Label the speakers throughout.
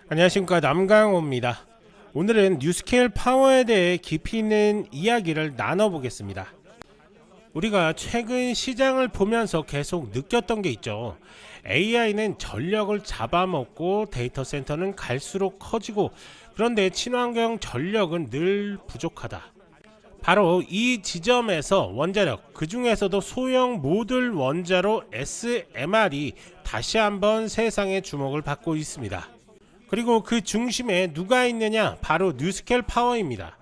Speaker 1: 안녕하십니까, 남강호입니다. 오늘은 뉴스케일 파워에 대해 깊이 있는 이야기를 나눠보겠습니다. 우리가 최근 시장을 보면서 계속 느꼈던 게 있죠. AI는 전력을 잡아먹고 데이터 센터는 갈수록 커지고, 그런데 친환경 전력은 늘 부족하다. 바로 이 지점에서 원자력, 그 중에서도 소형 모듈 원자로 SMR이 다시 한번 세상의 주목을 받고 있습니다. 그리고 그 중심에 누가 있느냐? 바로 뉴스케일 파워입니다.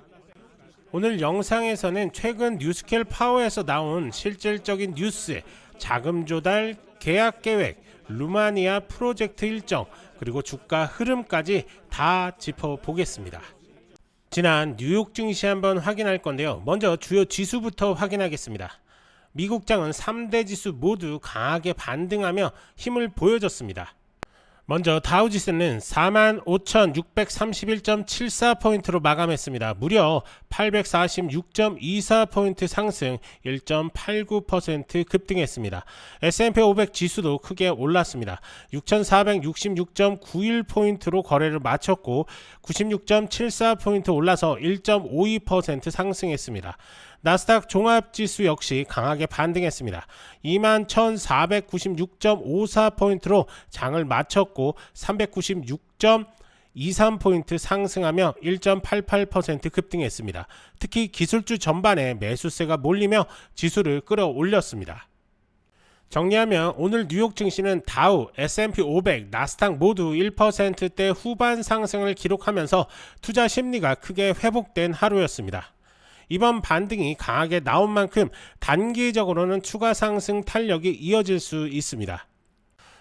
Speaker 1: 오늘 영상에서는 최근 뉴스케일 파워에서 나온 실질적인 뉴스, 자금 조달, 계약 계획, 루마니아 프로젝트 일정, 그리고 주가 흐름까지 다 짚어보겠습니다. 지난 뉴욕 증시 한번 확인할 건데요. 먼저 주요 지수부터 확인하겠습니다. 미국장은 3대 지수 모두 강하게 반등하며 힘을 보여줬습니다. 먼저 다우지수는 45,631.74포인트로 마감했습니다. 무려 846.24포인트 상승, 1.89% 급등했습니다. S&P 500 지수도 크게 올랐습니다. 6,466.91포인트로 거래를 마쳤고 96.74포인트 올라서 1.52% 상승했습니다. 나스닥 종합지수 역시 강하게 반등했습니다. 21,496.54포인트로 장을 마쳤고 396.23포인트 상승하며 1.88% 급등했습니다. 특히 기술주 전반에 매수세가 몰리며 지수를 끌어올렸습니다. 정리하면 오늘 뉴욕 증시는 다우, S&P 500, 나스닥 모두 1%대 후반 상승을 기록하면서 투자 심리가 크게 회복된 하루였습니다. 이번 반등이 강하게 나온 만큼 단기적으로는 추가 상승 탄력이 이어질 수 있습니다.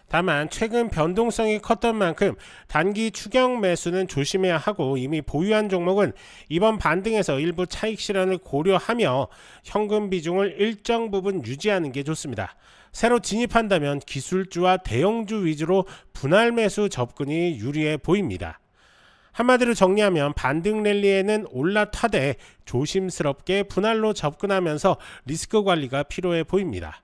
Speaker 1: 다만 최근 변동성이 컸던 만큼 단기 추격 매수는 조심해야 하고, 이미 보유한 종목은 이번 반등에서 일부 차익 실현을 고려하며 현금 비중을 일정 부분 유지하는 게 좋습니다. 새로 진입한다면 기술주와 대형주 위주로 분할 매수 접근이 유리해 보입니다. 한마디로 정리하면 반등 랠리에는 올라타되 조심스럽게 분할로 접근하면서 리스크 관리가 필요해 보입니다.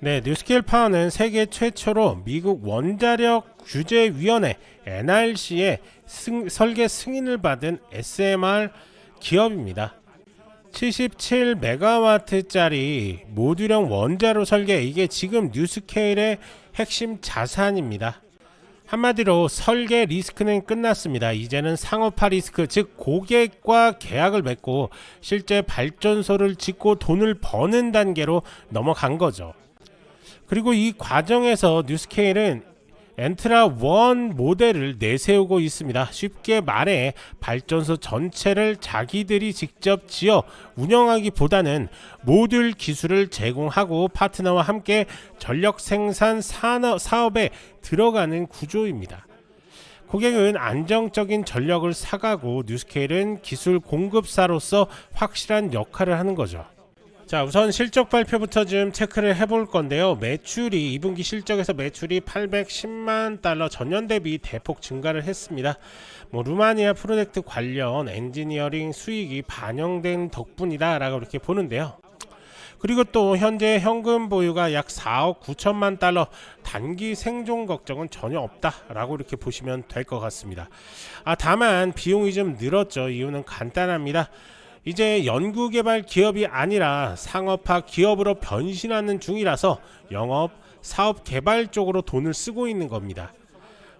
Speaker 1: 뉴스케일 파워는 세계 최초로 미국 원자력 규제위원회 NRC의 설계 승인을 받은 SMR 기업입니다. 77메가와트짜리 모듈형 원자로 설계, 이게 지금 뉴스케일의 핵심 자산입니다. 한마디로 설계 리스크는 끝났습니다. 이제는 상업화 리스크, 즉 고객과 계약을 맺고 실제 발전소를 짓고 돈을 버는 단계로 넘어간 거죠. 그리고 이 과정에서 뉴스케일은 엔트라 1 모델을 내세우고 있습니다. 쉽게 말해 발전소 전체를 자기들이 직접 지어 운영하기보다는 모듈 기술을 제공하고 파트너와 함께 전력 생산 사업에 들어가는 구조입니다. 고객은 안정적인 전력을 사가고 뉴스케일은 기술 공급사로서 확실한 역할을 하는 거죠. 자, 우선 실적 발표부터 좀 체크를 해볼 건데요. 매출이 2분기 실적에서 매출이 810만 달러, 전년 대비 대폭 증가를 했습니다. 루마니아 프로젝트 관련 엔지니어링 수익이 반영된 덕분이다 라고 이렇게 보는데요. 그리고 또 현재 현금 보유가 약 4억 9천만 달러, 단기 생존 걱정은 전혀 없다 라고 이렇게 보시면 될 것 같습니다. 다만 비용이 좀 늘었죠. 이유는 간단합니다. 이제 연구개발 기업이 아니라 상업화 기업으로 변신하는 중이라서 영업, 사업 개발 쪽으로 돈을 쓰고 있는 겁니다.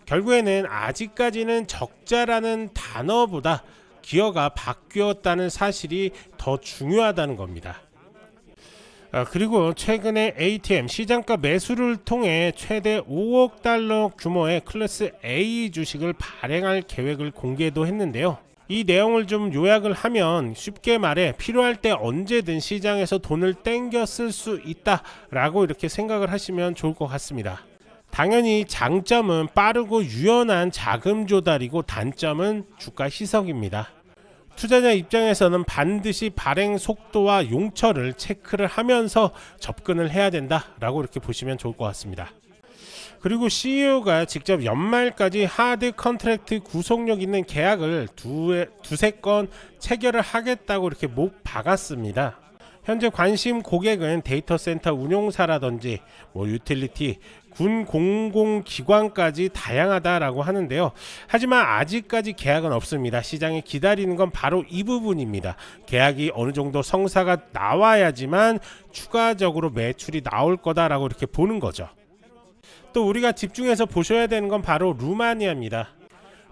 Speaker 1: 결국에는 아직까지는 적자라는 단어보다 기여가 바뀌었다는 사실이 더 중요하다는 겁니다. 그리고 최근에 ATM 시장가 매수를 통해 최대 5억 달러 규모의 클래스 A 주식을 발행할 계획을 공개도 했는데요. 이 내용을 좀 요약을 하면 쉽게 말해 필요할 때 언제든 시장에서 돈을 땡겨 쓸 수 있다 라고 이렇게 생각을 하시면 좋을 것 같습니다. 당연히 장점은 빠르고 유연한 자금 조달이고, 단점은 주가 희석입니다. 투자자 입장에서는 반드시 발행 속도와 용처를 체크를 하면서 접근을 해야 된다 라고 이렇게 보시면 좋을 것 같습니다. 그리고 CEO가 직접 연말까지 하드 컨트랙트 구속력 있는 계약을 두세 건 체결을 하겠다고 이렇게 못 박았습니다. 현재 관심 고객은 데이터 센터 운용사라든지 유틸리티, 군 공공기관까지 다양하다라고 하는데요. 하지만 아직까지 계약은 없습니다. 시장에 기다리는 건 바로 이 부분입니다. 계약이 어느 정도 성사가 나와야지만 추가적으로 매출이 나올 거다라고 이렇게 보는 거죠. 또 우리가 집중해서 보셔야 되는 건 바로 루마니아입니다.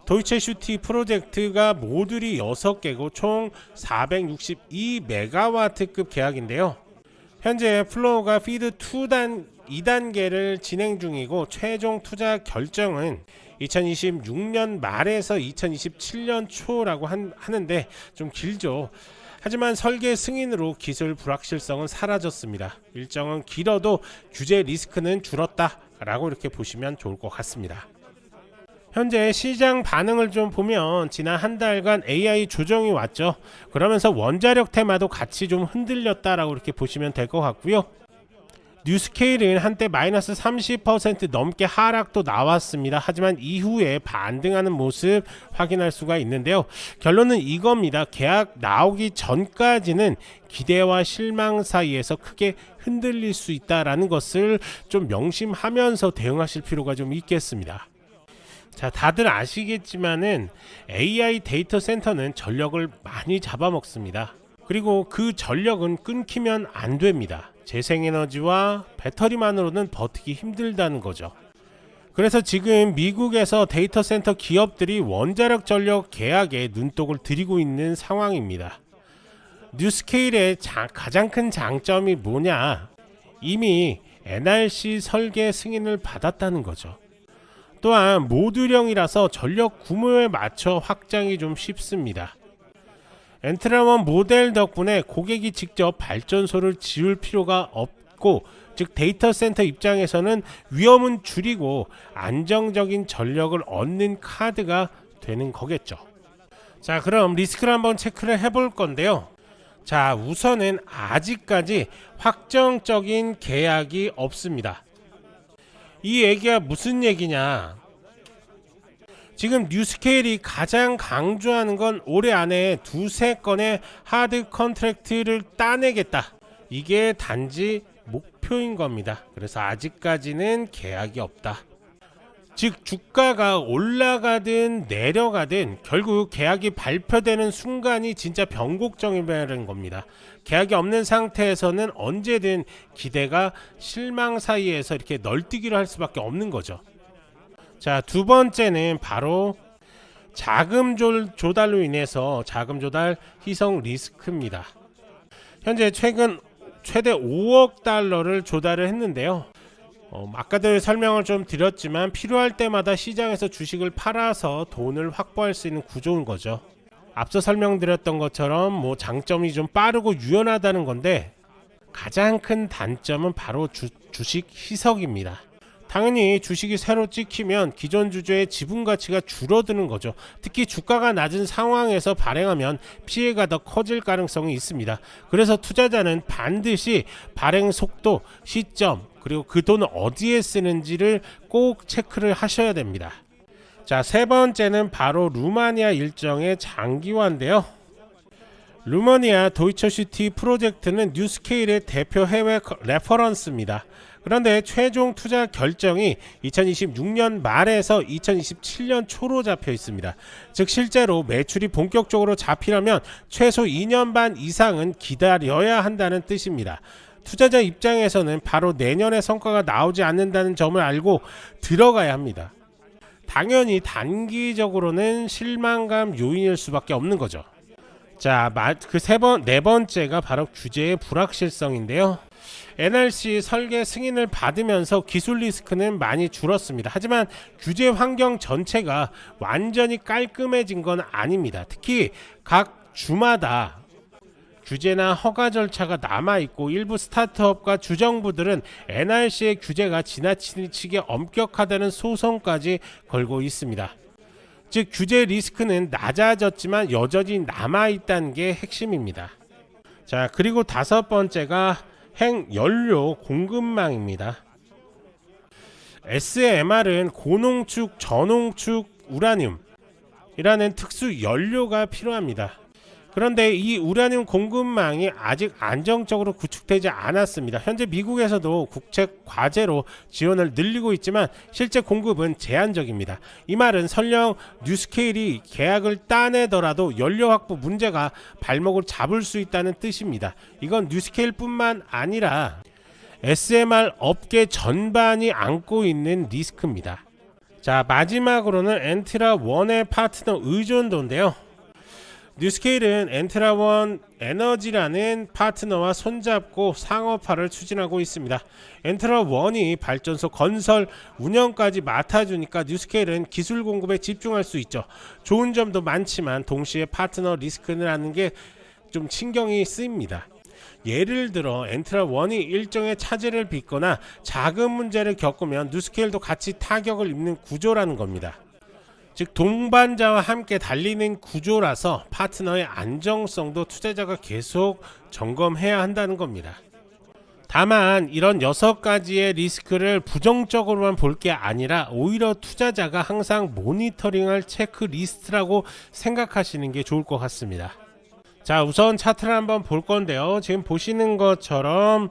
Speaker 1: 도이체 슈티 프로젝트가 모듈이 6개고 총 462메가와트급 계약인데요. 현재 플로우가 피드 2단계를 진행 중이고 최종 투자 결정은 2026년 말에서 2027년 초라고 하는데 좀 길죠. 하지만 설계 승인으로 기술 불확실성은 사라졌습니다. 일정은 길어도 규제 리스크는 줄었다라고 이렇게 보시면 좋을 것 같습니다. 현재 시장 반응을 좀 보면 지난 한 달간 AI 조정이 왔죠. 그러면서 원자력 테마도 같이 좀 흔들렸다라고 이렇게 보시면 될 것 같고요. 뉴스케일은 한때 마이너스 30% 넘게 하락도 나왔습니다. 하지만 이후에 반등하는 모습 확인할 수가 있는데요. 결론은 이겁니다. 계약 나오기 전까지는 기대와 실망 사이에서 크게 흔들릴 수 있다라는 것을 좀 명심하면서 대응하실 필요가 좀 있겠습니다. 자, 다들 아시겠지만은 AI 데이터 센터는 전력을 많이 잡아먹습니다. 그리고 그 전력은 끊기면 안 됩니다. 재생에너지와 배터리만으로는 버티기 힘들다는 거죠. 그래서 지금 미국에서 데이터 센터 기업들이 원자력 전력 계약에 눈독을 들이고 있는 상황입니다. 뉴스케일의 가장 큰 장점이 뭐냐? 이미 NRC 설계 승인을 받았다는 거죠. 또한 모듈형이라서 전력 구매에 맞춰 확장이 좀 쉽습니다. 엔트라원 모델 덕분에 고객이 직접 발전소를 지을 필요가 없고, 즉 데이터 센터 입장에서는 위험은 줄이고 안정적인 전력을 얻는 카드가 되는 거겠죠. 자, 그럼 리스크를 한번 체크를 해볼 건데요. 자, 우선은 아직까지 확정적인 계약이 없습니다. 이 얘기가 무슨 얘기냐? 지금 뉴스케일이 가장 강조하는 건 올해 안에 2-3건의 하드 컨트랙트를 따내겠다. 이게 단지 목표인 겁니다. 그래서 아직까지는 계약이 없다. 즉 주가가 올라가든 내려가든 결국 계약이 발표되는 순간이 진짜 변곡점이라는 겁니다. 계약이 없는 상태에서는 언제든 기대가 실망 사이에서 이렇게 널뛰기를 할 수밖에 없는 거죠. 자, 두 번째는 바로 자금 조달로 인해서 자금 조달 희석 리스크입니다. 현재 최근 최대 5억 달러를 조달을 했는데요. 아까도 설명을 좀 드렸지만 필요할 때마다 시장에서 주식을 팔아서 돈을 확보할 수 있는 구조인 거죠. 앞서 설명드렸던 것처럼 장점이 좀 빠르고 유연하다는 건데 가장 큰 단점은 바로 주식 희석입니다. 당연히 주식이 새로 찍히면 기존 주주의 지분 가치가 줄어드는 거죠. 특히 주가가 낮은 상황에서 발행하면 피해가 더 커질 가능성이 있습니다. 그래서 투자자는 반드시 발행 속도, 시점, 그리고 그 돈을 어디에 쓰는지를 꼭 체크를 하셔야 됩니다. 자, 세 번째는 바로 루마니아 일정의 장기화인데요. 루마니아 도이처슈티 프로젝트는 뉴스케일의 대표 해외 레퍼런스입니다. 그런데 최종 투자 결정이 2026년 말에서 2027년 초로 잡혀 있습니다. 즉 실제로 매출이 본격적으로 잡히려면 최소 2년 반 이상은 기다려야 한다는 뜻입니다. 투자자 입장에서는 바로 내년에 성과가 나오지 않는다는 점을 알고 들어가야 합니다. 당연히 단기적으로는 실망감 요인일 수밖에 없는 거죠. 자, 네 번째가 바로 규제의 불확실성인데요. NRC 설계 승인을 받으면서 기술 리스크는 많이 줄었습니다. 하지만 규제 환경 전체가 완전히 깔끔해진 건 아닙니다. 특히 각 주마다 규제나 허가 절차가 남아있고 일부 스타트업과 주정부들은 NRC의 규제가 지나치게 엄격하다는 소송까지 걸고 있습니다. 즉 규제 리스크는 낮아졌지만 여전히 남아있다는 게 핵심입니다. 자, 그리고 다섯 번째가 핵연료 공급망입니다. SMR은 고농축, 저농축 우라늄이라는 특수 연료가 필요합니다. 그런데 이 우라늄 공급망이 아직 안정적으로 구축되지 않았습니다. 현재 미국에서도 국책 과제로 지원을 늘리고 있지만 실제 공급은 제한적입니다. 이 말은 설령 뉴스케일이 계약을 따내더라도 연료 확보 문제가 발목을 잡을 수 있다는 뜻입니다. 이건 뉴스케일뿐만 아니라 SMR 업계 전반이 안고 있는 리스크입니다. 자, 마지막으로는 엔트라1의 파트너 의존도인데요. 뉴스케일은 엔트라1 에너지라는 파트너와 손잡고 상업화를 추진하고 있습니다. 엔트라1이 발전소 건설 운영까지 맡아주니까 뉴스케일은 기술 공급에 집중할 수 있죠. 좋은 점도 많지만 동시에 파트너 리스크라는 게 좀 신경이 쓰입니다. 예를 들어 엔트라1이 일정의 차질을 빚거나 자금 문제를 겪으면 뉴스케일도 같이 타격을 입는 구조라는 겁니다. 즉 동반자와 함께 달리는 구조라서 파트너의 안정성도 투자자가 계속 점검해야 한다는 겁니다. 다만 이런 6가지의 리스크를 부정적으로만 볼 게 아니라 오히려 투자자가 항상 모니터링할 체크리스트라고 생각하시는 게 좋을 것 같습니다. 자, 우선 차트를 한번 볼 건데요. 지금 보시는 것처럼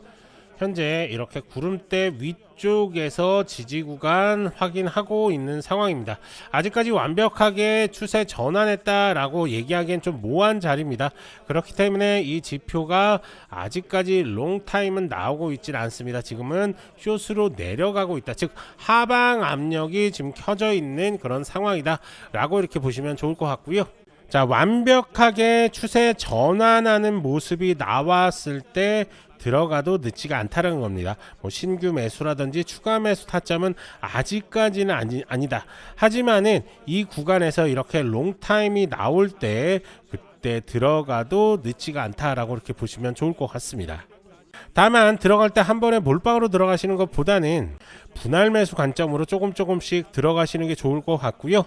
Speaker 1: 현재 이렇게 구름대 위쪽에서 지지 구간 확인하고 있는 상황입니다. 아직까지 완벽하게 추세 전환했다라고 얘기하기엔 좀 모호한 자리입니다. 그렇기 때문에 이 지표가 아직까지 롱타임은 나오고 있질 않습니다. 지금은 숏으로 내려가고 있다. 즉 하방 압력이 지금 켜져 있는 그런 상황이다 라고 이렇게 보시면 좋을 것 같고요. 자, 완벽하게 추세 전환하는 모습이 나왔을 때 들어가도 늦지가 않다는 겁니다. 뭐 신규 매수라든지 추가 매수 타점은 아직까지는 아니다. 하지만은 이 구간에서 이렇게 롱타임이 나올 때 그때 들어가도 늦지가 않다라고 이렇게 보시면 좋을 것 같습니다. 다만 들어갈 때 한 번에 몰빵으로 들어가시는 것보다는 분할 매수 관점으로 조금씩 들어가시는 게 좋을 것 같고요.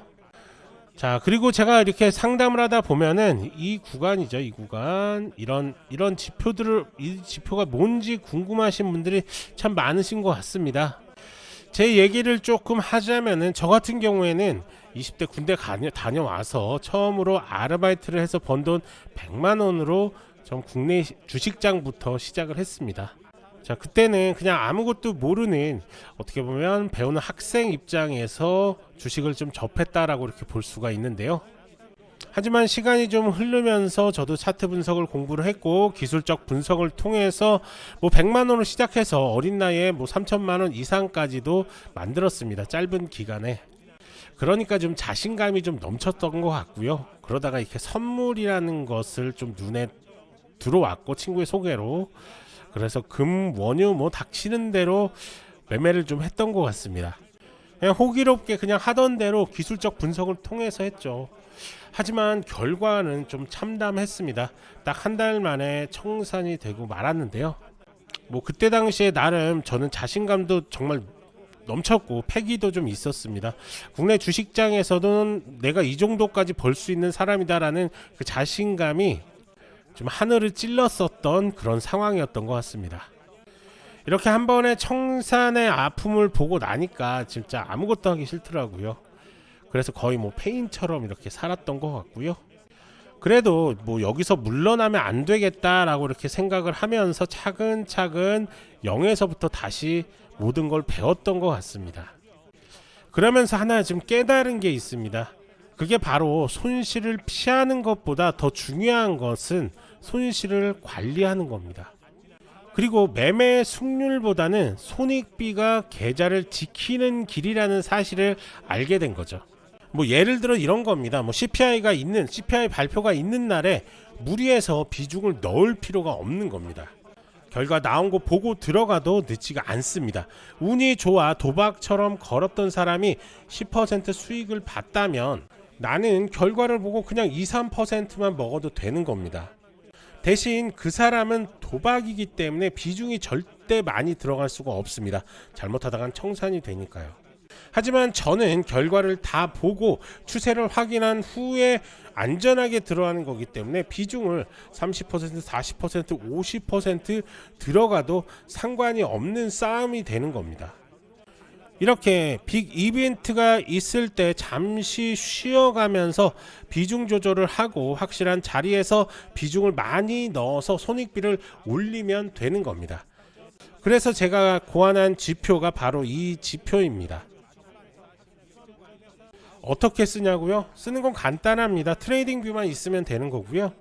Speaker 1: 자, 그리고 제가 이렇게 상담을 하다 보면은 이 구간이죠. 이 구간 이런 지표들을, 이 지표가 뭔지 궁금하신 분들이 참 많으신 것 같습니다. 제 얘기를 조금 하자면은 저 같은 경우에는 20대 군대 다녀와서 처음으로 아르바이트를 해서 번 돈 100만 원으로 전 국내 주식장부터 시작을 했습니다. 자, 그때는 그냥 아무것도 모르는, 어떻게 보면 배우는 학생 입장에서 주식을 좀 접했다라고 이렇게 볼 수가 있는데요. 하지만 시간이 좀 흐르면서 저도 차트 분석을 공부를 했고 기술적 분석을 통해서 뭐 100만 원으로 시작해서 어린 나이에 뭐 3천만 원 이상까지도 만들었습니다. 짧은 기간에. 그러니까 좀 자신감이 좀 넘쳤던 것 같고요. 그러다가 이렇게 선물이라는 것을 좀 눈에 들어왔고 친구의 소개로, 그래서 금, 원유 뭐 닥치는 대로 매매를 좀 했던 것 같습니다. 그냥 호기롭게 그냥 하던 대로 기술적 분석을 통해서 했죠. 하지만 결과는 좀 참담했습니다. 딱 한 달 만에 청산이 되고 말았는데요. 뭐 그때 당시에 나름 저는 자신감도 정말 넘쳤고 패기도 좀 있었습니다. 국내 주식장에서는 내가 이 정도까지 벌 수 있는 사람이다라는 그 자신감이 좀 하늘을 찔렀었던 그런 상황이었던 것 같습니다. 이렇게 한 번에 청산의 아픔을 보고 나니까 진짜 아무것도 하기 싫더라고요. 그래서 거의 뭐 페인처럼 이렇게 살았던 것 같고요. 그래도 뭐 여기서 물러나면 안 되겠다라고 이렇게 생각을 하면서 차근차근 0에서부터 다시 모든 걸 배웠던 것 같습니다. 그러면서 하나 지금 깨달은 게 있습니다. 그게 바로 손실을 피하는 것보다 더 중요한 것은 손실을 관리하는 겁니다. 그리고 매매 승률보다는 손익비가 계좌를 지키는 길이라는 사실을 알게 된 거죠. 뭐 예를 들어 이런 겁니다. 뭐 CPI 발표가 있는 날에 무리해서 비중을 넣을 필요가 없는 겁니다. 결과 나온 거 보고 들어가도 늦지가 않습니다. 운이 좋아 도박처럼 걸었던 사람이 10% 수익을 봤다면 나는 결과를 보고 그냥 2-3%만 먹어도 되는 겁니다. 대신 그 사람은 도박이기 때문에 비중이 절대 많이 들어갈 수가 없습니다. 잘못하다간 청산이 되니까요. 하지만 저는 결과를 다 보고 추세를 확인한 후에 안전하게 들어가는 거기 때문에 비중을 30%, 40%, 50% 들어가도 상관이 없는 싸움이 되는 겁니다. 이렇게 빅 이벤트가 있을 때 잠시 쉬어가면서 비중 조절을 하고 확실한 자리에서 비중을 많이 넣어서 손익비를 올리면 되는 겁니다. 그래서 제가 고안한 지표가 바로 이 지표입니다. 어떻게 쓰냐고요? 쓰는 건 간단합니다. 트레이딩 뷰만 있으면 되는 거고요.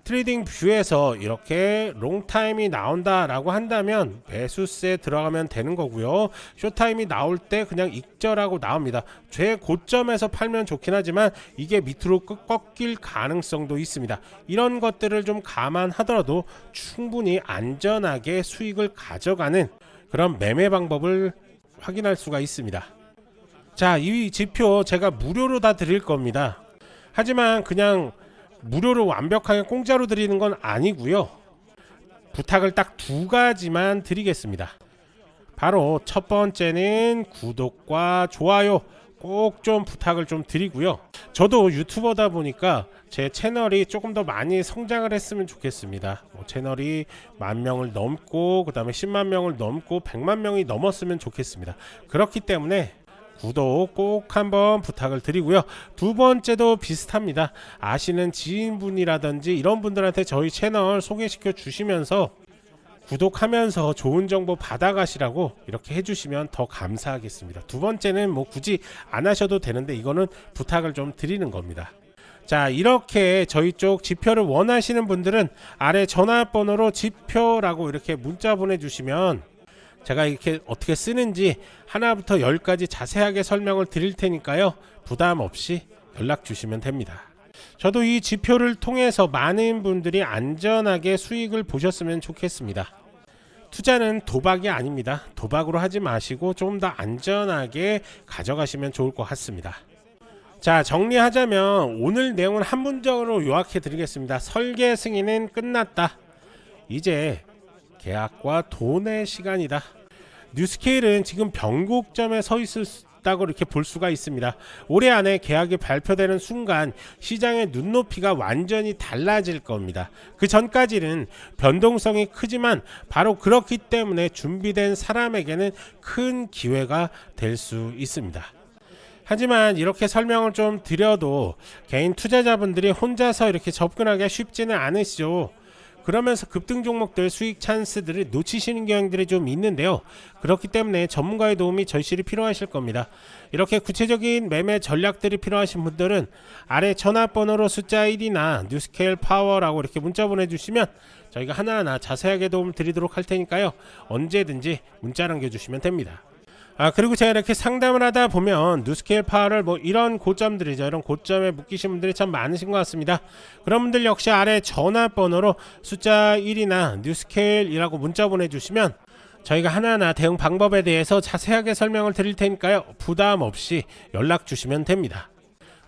Speaker 1: 트레이딩 뷰에서 이렇게 롱타임이 나온다 라고 한다면 매수세 들어가면 되는 거고요. 쇼타임이 나올 때 그냥 익절하고 나옵니다. 최고점에서 팔면 좋긴 하지만 이게 밑으로 꺾일 가능성도 있습니다. 이런 것들을 좀 감안하더라도 충분히 안전하게 수익을 가져가는 그런 매매 방법을 확인할 수가 있습니다. 자, 이 지표 제가 무료로 다 드릴 겁니다. 하지만 그냥 무료로 완벽하게 공짜로 드리는 건 아니고요. 부탁을 딱 두 가지만 드리겠습니다. 바로 첫 번째는 구독과 좋아요 꼭 좀 부탁을 좀 드리고요. 저도 유튜버다 보니까 제 채널이 조금 더 많이 성장을 했으면 좋겠습니다. 채널이 10,000명을 넘고 그 다음에 10만 명을 넘고 100만 명이 넘었으면 좋겠습니다. 그렇기 때문에 구독 꼭 한번 부탁을 드리고요. 두 번째도 비슷합니다. 아시는 지인분이라든지 이런 분들한테 저희 채널 소개시켜 주시면서 구독하면서 좋은 정보 받아가시라고 이렇게 해주시면 더 감사하겠습니다. 두 번째는 굳이 안 하셔도 되는데 이거는 부탁을 좀 드리는 겁니다. 자, 이렇게 저희 쪽 지표를 원하시는 분들은 아래 전화번호로 지표라고 이렇게 문자 보내주시면 제가 이렇게 어떻게 쓰는지 하나부터 10까지 자세하게 설명을 드릴 테니까요. 부담 없이 연락 주시면 됩니다. 저도 이 지표를 통해서 많은 분들이 안전하게 수익을 보셨으면 좋겠습니다. 투자는 도박이 아닙니다. 도박으로 하지 마시고 좀 더 안전하게 가져가시면 좋을 것 같습니다. 자, 정리하자면 오늘 내용을 한 문장으로 요약해 드리겠습니다. 설계 승인은 끝났다. 이제 계약과 돈의 시간이다. 뉴스케일은 지금 변곡점에 서 있다고 이렇게 볼 수가 있습니다. 올해 안에 계약이 발표되는 순간 시장의 눈높이가 완전히 달라질 겁니다. 그 전까지는 변동성이 크지만 바로 그렇기 때문에 준비된 사람에게는 큰 기회가 될 수 있습니다. 하지만 이렇게 설명을 좀 드려도 개인 투자자분들이 혼자서 이렇게 접근하기가 쉽지는 않으시죠. 그러면서 급등 종목들 수익 찬스들을 놓치시는 경향들이 좀 있는데요. 그렇기 때문에 전문가의 도움이 절실히 필요하실 겁니다. 이렇게 구체적인 매매 전략들이 필요하신 분들은 아래 전화번호로 숫자 1이나 뉴스케일 파워라고 이렇게 문자 보내주시면 저희가 하나하나 자세하게 도움 드리도록 할 테니까요. 언제든지 문자 남겨주시면 됩니다. 그리고 제가 이렇게 상담을 하다 보면 뉴스케일 파워를 이런 고점들이죠. 이런 고점에 묶이신 분들이 참 많으신 것 같습니다. 그런 분들 역시 아래 전화번호로 숫자 1이나 뉴스케일이라고 문자 보내주시면 저희가 하나하나 대응 방법에 대해서 자세하게 설명을 드릴 테니까요. 부담 없이 연락 주시면 됩니다.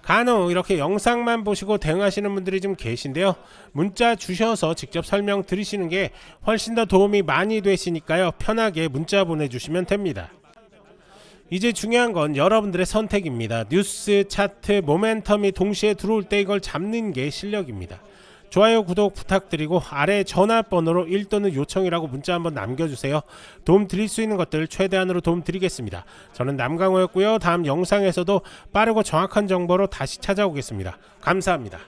Speaker 1: 간혹 이렇게 영상만 보시고 대응하시는 분들이 좀 계신데요. 문자 주셔서 직접 설명 드리시는 게 훨씬 더 도움이 많이 되시니까요. 편하게 문자 보내주시면 됩니다. 이제 중요한 건 여러분들의 선택입니다. 뉴스, 차트, 모멘텀이 동시에 들어올 때 이걸 잡는 게 실력입니다. 좋아요, 구독 부탁드리고 아래 전화번호로 1 또는 요청이라고 문자 한번 남겨주세요. 도움 드릴 수 있는 것들 최대한으로 도움 드리겠습니다. 저는 남강호였고요. 다음 영상에서도 빠르고 정확한 정보로 다시 찾아오겠습니다. 감사합니다.